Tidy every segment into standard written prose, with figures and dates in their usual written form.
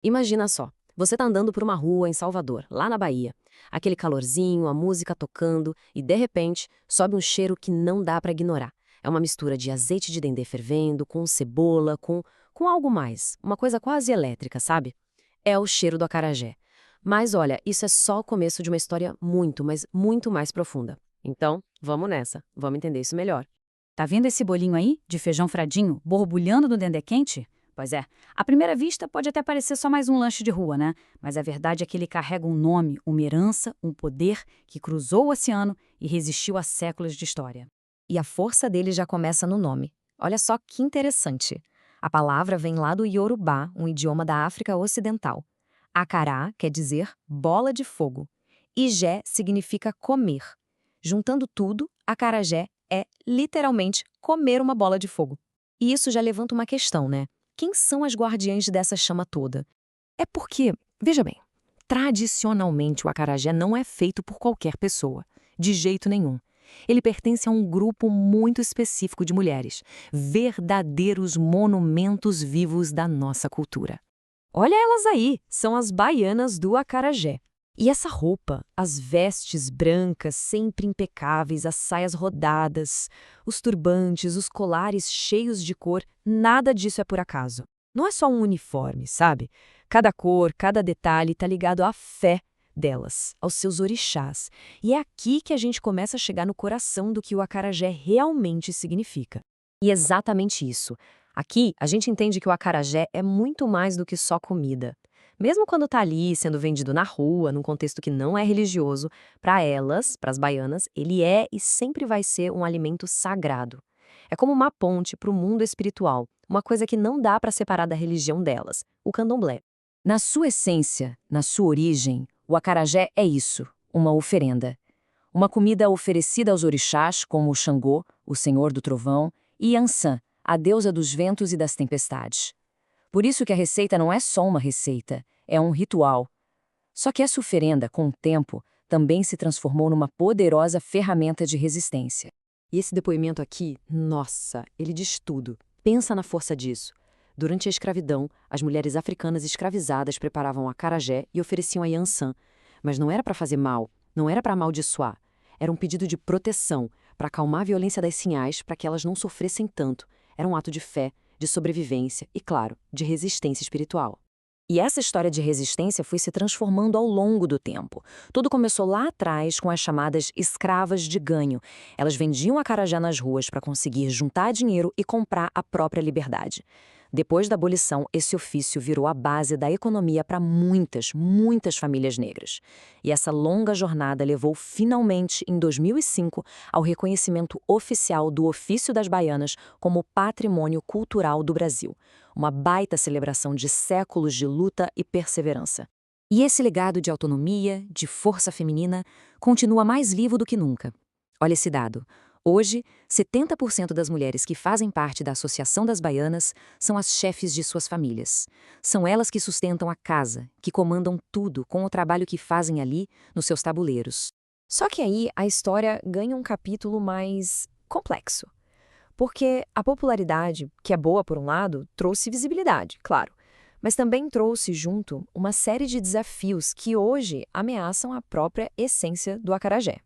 Imagina só, você tá andando por uma rua em Salvador, lá na Bahia. Aquele calorzinho, a música tocando e, de repente, sobe um cheiro que não dá pra ignorar. É uma mistura de azeite de dendê fervendo, com cebola, com algo mais. Uma coisa quase elétrica, sabe? É o cheiro do acarajé. Mas olha, isso é só o começo de uma história muito, mas muito mais profunda. Então, vamos nessa. Vamos entender isso melhor. Tá vendo esse bolinho aí, de feijão fradinho, borbulhando no dendê quente? Pois é, à primeira vista pode até parecer só mais um lanche de rua, né? Mas a verdade é que ele carrega um nome, uma herança, um poder que cruzou o oceano e resistiu a séculos de história. E a força dele já começa no nome. Olha só que interessante. A palavra vem lá do Iorubá, um idioma da África Ocidental. Acará quer dizer bola de fogo. Ijé significa comer. Juntando tudo, acarajé é literalmente comer uma bola de fogo. E isso já levanta uma questão, né? Quem são as guardiãs dessa chama toda? É porque, veja bem, tradicionalmente o acarajé não é feito por qualquer pessoa, de jeito nenhum. Ele pertence a um grupo muito específico de mulheres, verdadeiros monumentos vivos da nossa cultura. Olha elas aí, são as baianas do acarajé. E essa roupa, as vestes brancas, sempre impecáveis, as saias rodadas, os turbantes, os colares cheios de cor, nada disso é por acaso. Não é só um uniforme, sabe? Cada cor, cada detalhe está ligado à fé delas, aos seus orixás. E é aqui que a gente começa a chegar no coração do que o acarajé realmente significa. E é exatamente isso. Aqui, a gente entende que o acarajé é muito mais do que só comida. Mesmo quando está ali sendo vendido na rua, num contexto que não é religioso, para elas, para as baianas, ele é e sempre vai ser um alimento sagrado. É como uma ponte para o mundo espiritual, uma coisa que não dá para separar da religião delas, o candomblé. Na sua essência, na sua origem, o acarajé é isso, uma oferenda. Uma comida oferecida aos orixás, como o Xangô, o senhor do trovão, e Yansan, a deusa dos ventos e das tempestades. Por isso que a receita não é só uma receita, é um ritual. Só que essa oferenda, com o tempo, também se transformou numa poderosa ferramenta de resistência. E esse depoimento aqui, nossa, ele diz tudo. Pensa na força disso. Durante a escravidão, as mulheres africanas escravizadas preparavam acarajé e ofereciam a Yansan. Mas não era para fazer mal, não era para amaldiçoar. Era um pedido de proteção, para acalmar a violência das sinhás, para que elas não sofressem tanto. Era um ato de fé, de sobrevivência e, claro, de resistência espiritual. E essa história de resistência foi se transformando ao longo do tempo. Tudo começou lá atrás com as chamadas escravas de ganho. Elas vendiam acarajé nas ruas para conseguir juntar dinheiro e comprar a própria liberdade. Depois da abolição, esse ofício virou a base da economia para muitas, muitas famílias negras. E essa longa jornada levou finalmente, em 2005, ao reconhecimento oficial do Ofício das Baianas como Patrimônio Cultural do Brasil. Uma baita celebração de séculos de luta e perseverança. E esse legado de autonomia, de força feminina, continua mais vivo do que nunca. Olha esse dado. Hoje, 70% das mulheres que fazem parte da Associação das Baianas são as chefes de suas famílias. São elas que sustentam a casa, que comandam tudo com o trabalho que fazem ali, nos seus tabuleiros. Só que aí a história ganha um capítulo mais complexo. Porque a popularidade, que é boa por um lado, trouxe visibilidade, claro, mas também trouxe junto uma série de desafios que hoje ameaçam a própria essência do acarajé.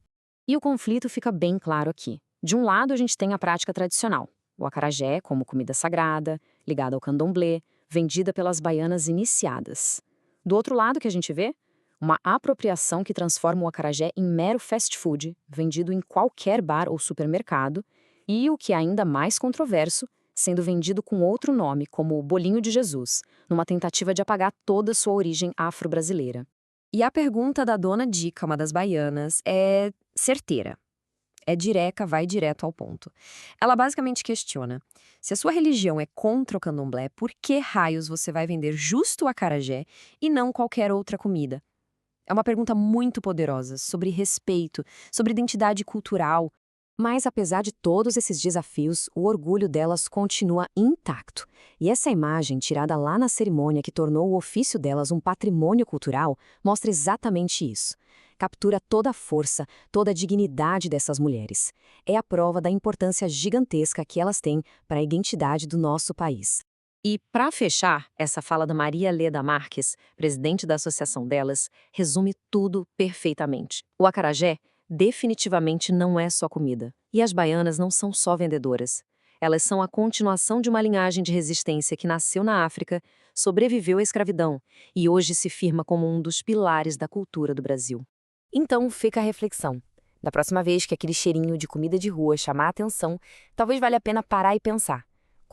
E o conflito fica bem claro aqui. De um lado, a gente tem a prática tradicional, o acarajé como comida sagrada, ligada ao candomblé, vendida pelas baianas iniciadas. Do outro lado, que a gente vê, uma apropriação que transforma o acarajé em mero fast food, vendido em qualquer bar ou supermercado, e o que é ainda mais controverso, sendo vendido com outro nome, como o bolinho de Jesus, numa tentativa de apagar toda a sua origem afro-brasileira. E a pergunta da dona Dica, uma das baianas, é certeira. É direca, vai direto ao ponto. Ela basicamente questiona: se a sua religião é contra o candomblé, por que raios você vai vender justo o acarajé e não qualquer outra comida? É uma pergunta muito poderosa, sobre respeito, sobre identidade cultural. Mas, apesar de todos esses desafios, o orgulho delas continua intacto. E essa imagem, tirada lá na cerimônia que tornou o ofício delas um patrimônio cultural, mostra exatamente isso. Captura toda a força, toda a dignidade dessas mulheres. É a prova da importância gigantesca que elas têm para a identidade do nosso país. E, para fechar, essa fala da Maria Leda Marques, presidente da associação delas, resume tudo perfeitamente. O acarajé definitivamente não é só comida. E as baianas não são só vendedoras. Elas são a continuação de uma linhagem de resistência que nasceu na África, sobreviveu à escravidão e hoje se firma como um dos pilares da cultura do Brasil. Então fica a reflexão. Da próxima vez que aquele cheirinho de comida de rua chamar a atenção, talvez valha a pena parar e pensar.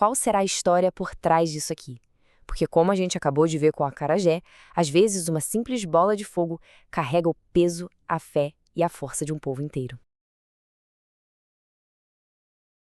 Qual será a história por trás disso aqui? Porque como a gente acabou de ver com o acarajé, às vezes uma simples bola de fogo carrega o peso, a fé e a força de um povo inteiro.